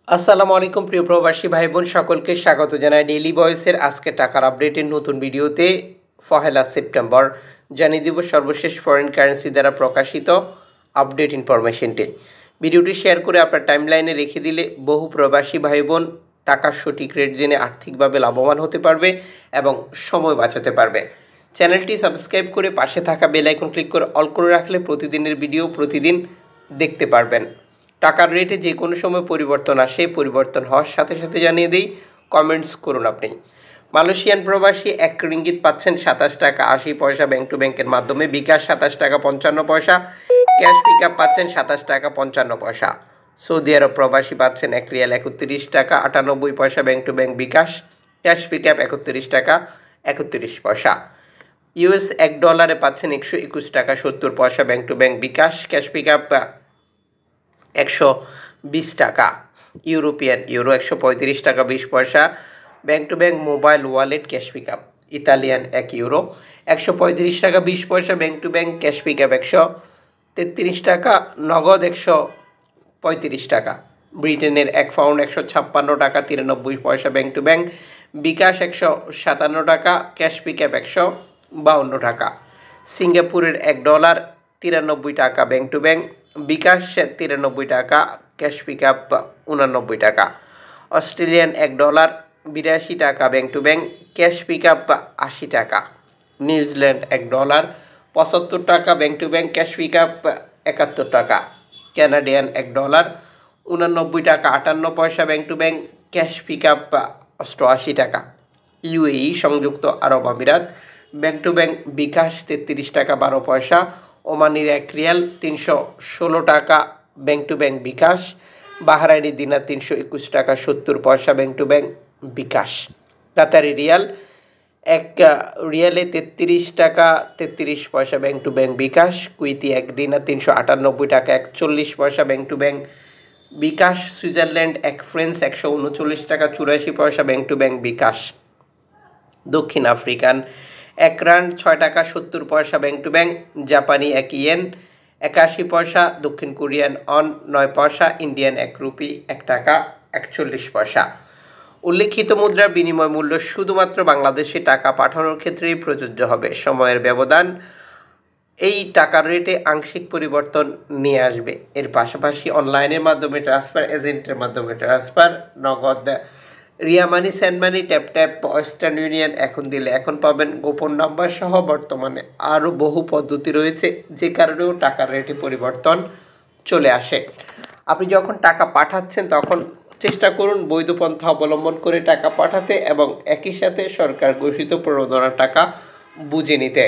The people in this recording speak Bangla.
আসসালামু আলাইকুম প্রিয় প্রবাসী ভাই বোন সকলকে স্বাগত জানাই ডেইলি ভয়েসের আজকে টাকার আপডেটের নতুন ভিডিওতে। পহেলা সেপ্টেম্বর জানিয়ে দিব সর্বশেষ ফরেন কারেন্সি দ্বারা প্রকাশিত আপডেট ইনফরমেশনটি। ভিডিওটি শেয়ার করে আপনার টাইমলাইনে রেখে দিলে বহু প্রবাসী ভাই বোন টাকার সঠিক রেট জেনে আর্থিকভাবে লাভবান হতে পারবে এবং সময় বাঁচাতে পারবে। চ্যানেলটি সাবস্ক্রাইব করে পাশে থাকা বেল আইকন ক্লিক করে অল করে রাখলে প্রতিদিনের ভিডিও প্রতিদিন দেখতে পারবেন। টাকার রেটে যে কোনো সময় পরিবর্তন আসে, পরিবর্তন হওয়ার সাথে সাথে জানিয়ে দিই, কমেন্টস করুন আপনি। মালয়েশিয়ান প্রবাসী 1 রিঙ্গিত পাচ্ছেন 27 টাকা 80 পয়সা ব্যাংক টু ব্যাংকের মাধ্যমে, বিকাশ 27 টাকা 55 পয়সা, ক্যাশ পিক আপ পাচ্ছেন 27 টাকা 55 পয়সা। সৌদি আরব প্রবাসী পাচ্ছেন 1 রিয়াল 31 টাকা 98 পয়সা bank to bank bKash, cash pick up 31 টাকা 31 পয়সা। ইউএস $1 পাচ্ছেন 121 টাকা 70 পয়সা bank to bank bKash, cash pick up 120 টাকা। ইউরোপিয়ান ইউরো 135 টাকা 20 পয়সা bank to bank mobile wallet cash pick up. Italian 1 euro 135 টাকা 20 পয়সা bank to bank cash pick up 133 টাকা, নগদ 135 টাকা। ব্রিটেনের 1 পাউন্ড 156 টাকা 93 পয়সা ব্যাংক টু ব্যাংক বিকাশ 157 টাকা, ক্যাশ পিক আপ 152 টাকা। সিঙ্গাপুরের $1 93 টাকা ব্যাংক টু ব্যাংক বিকাশ 93 টাকা, ক্যাশ পিক আপ 89 টাকা। অস্ট্রেলিয়ান $1 82 টাকা bank to bank cash pick up 80 টাকা। নিউজিল্যান্ড $1 75 টাকা bank to bank cash pick up 71 টাকা। ক্যানাডিয়ান $1 89 টাকা 58 পয়সা bank to bank cash pick up 88 টাকা। ইউএই সংযুক্ত আরব আমিরাত ব্যাংক টু ব্যাংক বিকাশ 33 টাকা 12 পয়সা, ওমানির 1 রিয়াল 316 টাকা ব্যাংক টু ব্যাংক বিকাশ, বাহরাইনি দিনার 321 টাকা 70 পয়সা ব্যাংক টু ব্যাংক বিকাশ। কাতারি রিয়াল 1 রিয়ালে 33 টাকা 33 পয়সা ব্যাংক টু ব্যাংক বিকাশ, কুইতি 1 দিনার 398 টাকা 41 পয়সা bank to bank bKash, Switzerland 1 franc 139 টাকা 84 পয়সা ব্যাংক টু ব্যাংক বিকাশ। দক্ষিণ আফ্রিকান 1 রান্ড 6 টাকা 70 পয়সা ব্যাংক টু ব্যাংক, জাপানি 1 ইয়েন 81 পয়সা, দক্ষিণ কোরিয়ান অন 9 পয়সা, ইন্ডিয়ান 1 রুপি 1 টাকা 41 পয়সা। উল্লেখিত মুদ্রার বিনিময় মূল্য শুধুমাত্র বাংলাদেশে টাকা পাঠানোর ক্ষেত্রেই প্রযোজ্য হবে। সময়ের ব্যবধান এই টাকার রেটে আংশিক পরিবর্তন নিয়ে আসবে। এর পাশাপাশি অনলাইনের মাধ্যমে ট্রান্সফার, এজেন্টের মাধ্যমে transfer, Nagad, Ria Money, send money, tap Western Union এখন দিলে এখন পাবেন, গোপন নাম্বার সহ বর্তমানে আরও বহু পদ্ধতি রয়েছে, যে কারণেও টাকার রেটে পরিবর্তন চলে আসে। আপনি যখন টাকা পাঠাচ্ছেন তখন চেষ্টা করুন বৈধ পন্থা অবলম্বন করে টাকা পাঠাতে এবং একই সাথে সরকার ঘোষিত প্রণোদনার টাকা বুঝে নিতে।